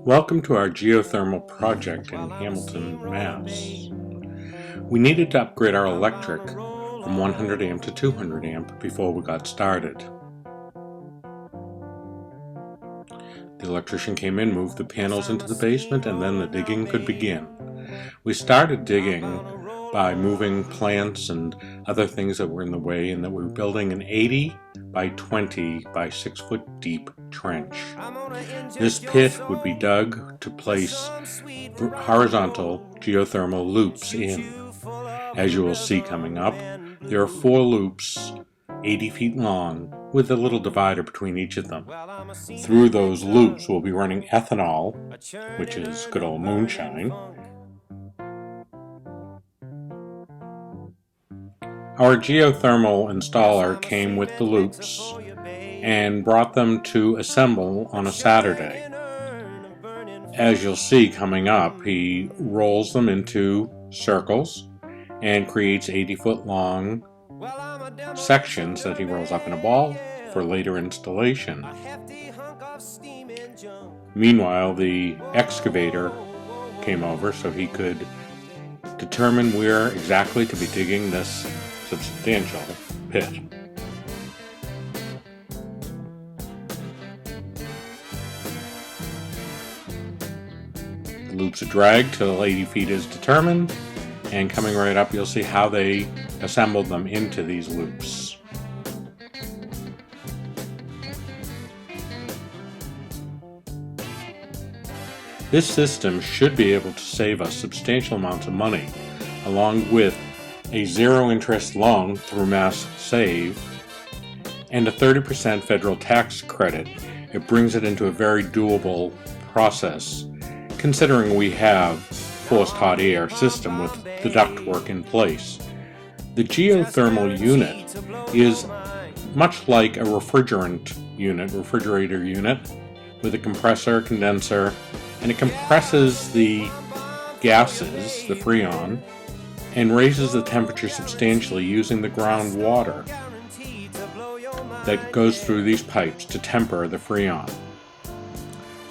Welcome to our geothermal project in Hamilton, Mass. We needed to upgrade our electric from 100 amp to 200 amp before we got started. The electrician came in, moved the panels into the basement, and then the digging could begin. We started digging by moving plants and other things that were in the way, and that we were building an 80 by 20 by 6 foot deep trench. This pit would be dug to place horizontal geothermal loops in. As you will see coming up, there are 4 loops 80 feet long with a little divider between each of them. Through those loops we'll be running ethanol, which is good old moonshine. Our geothermal installer came with the loops and brought them to assemble on a Saturday. As you'll see coming up, he rolls them into circles and creates 80-foot long sections that he rolls up in a ball for later installation. Meanwhile, the excavator came over so he could determine where exactly to be digging this substantial pit. The loops are dragged till 80 feet is determined, and coming right up you'll see how they assembled them into these loops. This system should be able to save us substantial amounts of money, along with a zero-interest loan through Mass Save and a 30% federal tax credit. It brings it into a very doable process, considering we have forced hot air system with the ductwork in place. The geothermal unit is much like a refrigerator unit, with a compressor, condenser, and it compresses the gases, the freon, and raises the temperature substantially using the groundwater that goes through these pipes to temper the freon.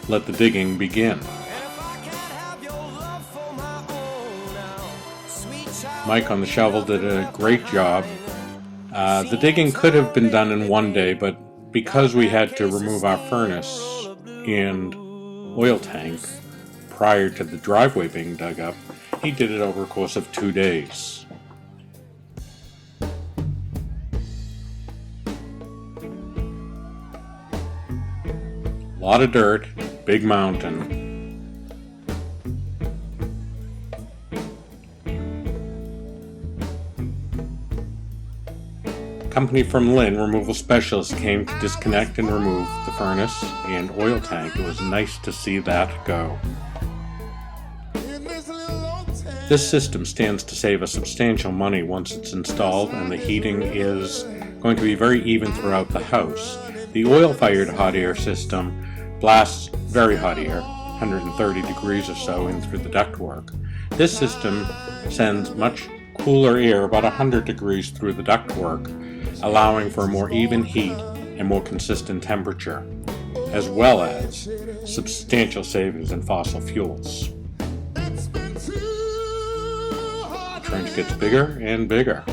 Let the digging begin. Mike on the shovel did a great job. The digging could have been done in one day, but because we had to remove our furnace and oil tank prior to the driveway being dug up, he did it over a course of 2 days. A lot of dirt, big mountain. Company from Lynn, removal specialist, came to disconnect and remove the furnace and oil tank. It was nice to see that go. This system stands to save us substantial money once it's installed, and the heating is going to be very even throughout the house. The oil-fired hot air system blasts very hot air, 130 degrees or so, in through the ductwork. This system sends much cooler air, about 100 degrees, through the ductwork, allowing for a more even heat and more consistent temperature, as well as substantial savings in fossil fuels. The trench gets bigger and bigger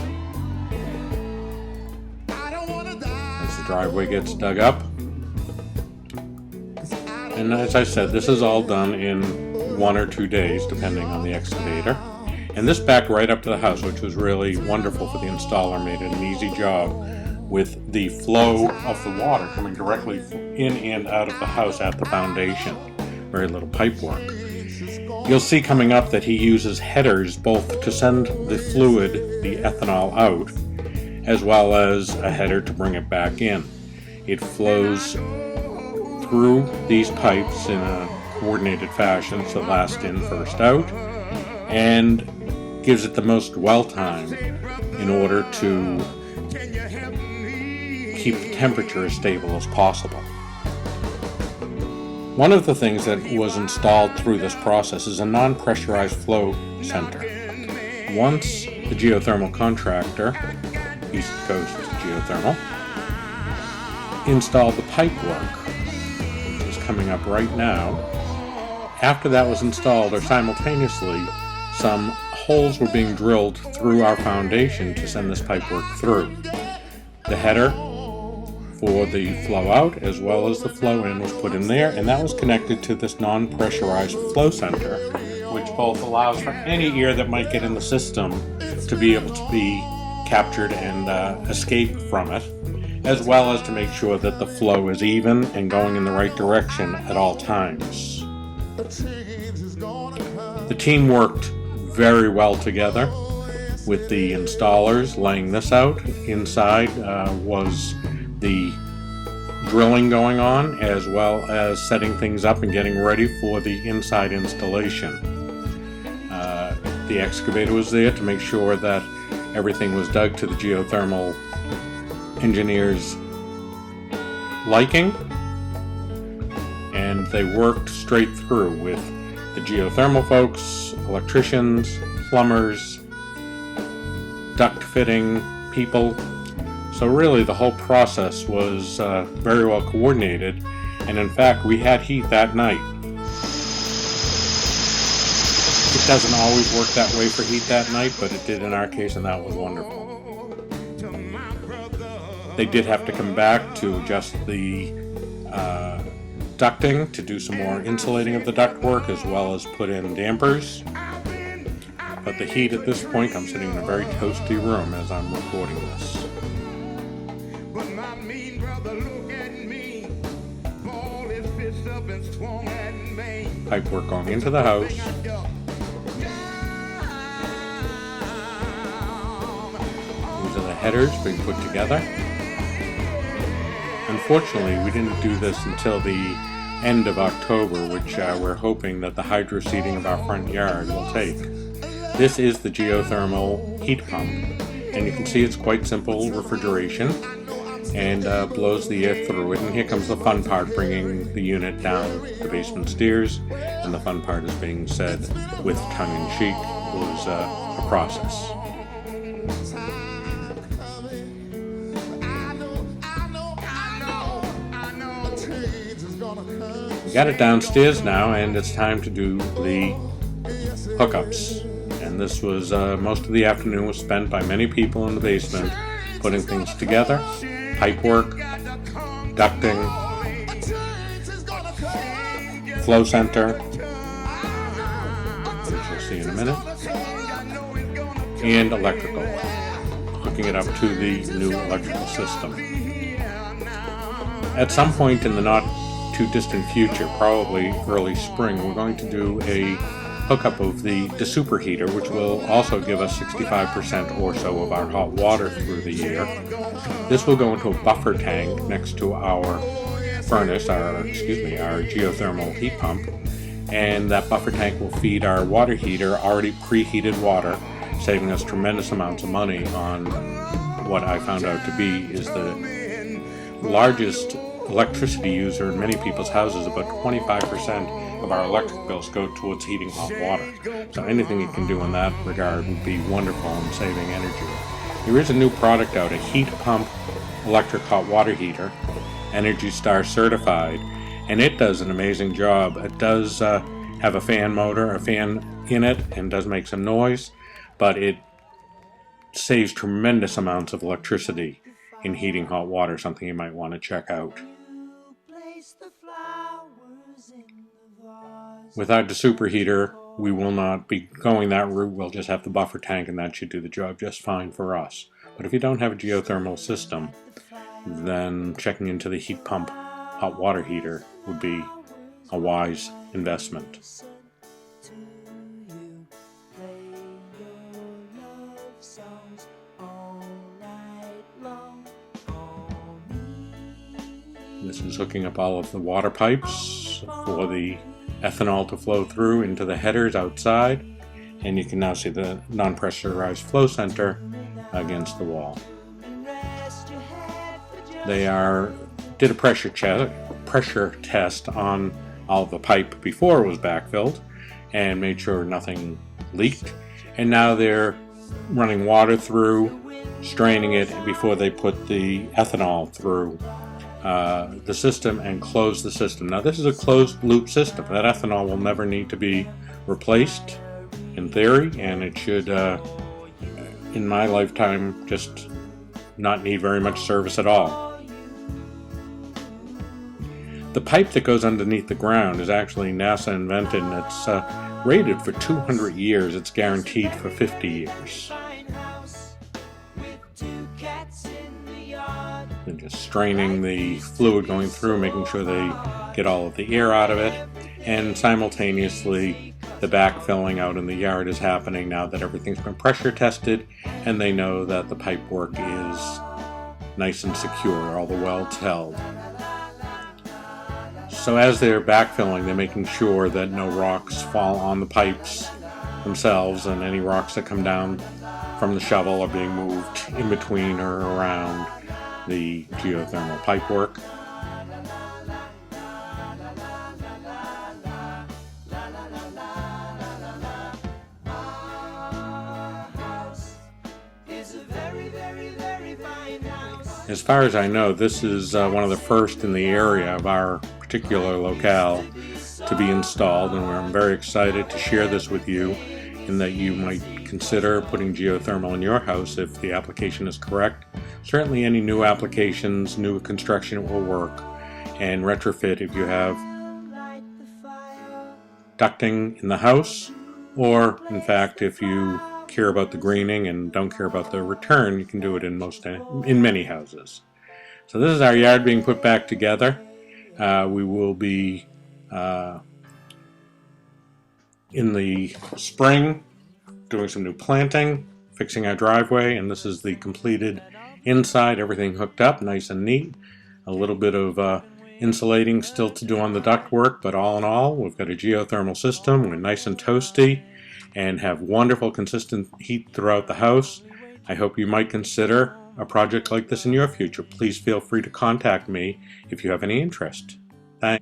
as the driveway gets dug up. And as I said, this is all done in 1 or 2 days, depending on the excavator. And this backed right up to the house, which was really wonderful for the installer. Made it an easy job with the flow of the water coming directly in and out of the house at the foundation. Very little pipe work. You'll see coming up that he uses headers both to send the fluid, the ethanol, out, as well as a header to bring it back in. It flows through these pipes in a coordinated fashion, so last in, first out, and gives it the most dwell time in order to keep the temperature as stable as possible. One of the things that was installed through this process is a non-pressurized flow center. Once the geothermal contractor, East Coast Geothermal, installed the pipe work, which is coming up right now, after that was installed, or simultaneously, some holes were being drilled through our foundation to send this pipework through. The header for the flow out as well as the flow in was put in there, and that was connected to this non-pressurized flow center, which both allows for any air that might get in the system to be able to be captured and escape from it, as well as to make sure that the flow is even and going in the right direction at all times. The team worked very well together with the installers laying this out. Inside was the drilling going on, as well as setting things up and getting ready for the inside installation. The excavator was there to make sure that everything was dug to the geothermal engineers' liking, and they worked straight through with the geothermal folks, electricians, plumbers, duct fitting people. So really the whole process was very well coordinated, and in fact we had heat that night. It doesn't always work that way for heat that night, but it did in our case, and that was wonderful. They did have to come back to adjust the ducting to do some more insulating of the ductwork, as well as put in dampers. But the heat at this point, I'm sitting in a very toasty room as I'm recording this. Pipework going into the house. These are the headers being put together. Unfortunately, we didn't do this until the end of October, which we're hoping that the hydro seeding of our front yard will take. This is the geothermal heat pump, and you can see it's quite simple refrigeration, and blows the air through it. And here comes the fun part, bringing the unit down the basement stairs, and the fun part is being said with tongue-in-cheek. It was a process. We got it downstairs now, and it's time to do the hookups. And this was most of the afternoon was spent by many people in the basement putting things together. Pipework, ducting, flow center, which you'll see in a minute, and electrical, hooking it up to the new electrical system. At some point in the not too distant future, probably early spring, we're going to do a hookup of the superheater, which will also give us 65% or so of our hot water through the year. This will go into a buffer tank next to our furnace, our geothermal heat pump, and that buffer tank will feed our water heater, already preheated water, saving us tremendous amounts of money on what I found out to be is the largest electricity user in many people's houses. About 25% of our electric bills go towards heating hot water. So anything you can do in that regard would be wonderful in saving energy. There is a new product out, a heat pump electric hot water heater, Energy Star certified, and it does an amazing job. It does have a fan motor, a fan in it, and does make some noise, but it saves tremendous amounts of electricity in heating hot water, something you might want to check out. Without the superheater, we will not be going that route. We'll just have the buffer tank, and that should do the job just fine for us. But if you don't have a geothermal system, then checking into the heat pump hot water heater would be a wise investment. This is hooking up all of the water pipes for the ethanol to flow through into the headers outside, and you can now see the non-pressurized flow center against the wall. They did a pressure test on all of the pipe before it was backfilled and made sure nothing leaked, and now they're running water through, straining it before they put the ethanol through the system and close the system. Now this is a closed loop system. That ethanol will never need to be replaced in theory, and it should, in my lifetime, just not need very much service at all. The pipe that goes underneath the ground is actually NASA invented, and it's rated for 200 years. It's guaranteed for 50 years. And just straining the fluid going through, making sure they get all of the air out of it, and simultaneously the backfilling out in the yard is happening now that everything's been pressure tested and they know that the pipe work is nice and secure, all the welds held. So as they're backfilling, they're making sure that no rocks fall on the pipes themselves, and any rocks that come down from the shovel are being moved in between or around the geothermal pipework. As far as I know, this is one of the first in the area of our particular locale to be installed, and I'm very excited to share this with you, and that you might consider putting geothermal in your house if the application is correct. Certainly any new applications, new construction will work, and retrofit if you have ducting in the house, or in fact if you care about the greening and don't care about the return, you can do it in many houses. So this is our yard being put back together. We will be in the spring doing some new planting, fixing our driveway, and this is the completed inside, everything hooked up nice and neat. A little bit of insulating still to do on the ductwork, but all in all, we've got a geothermal system. We're nice and toasty and have wonderful consistent heat throughout the house. I hope you might consider a project like this in your future. Please feel free to contact me if you have any interest.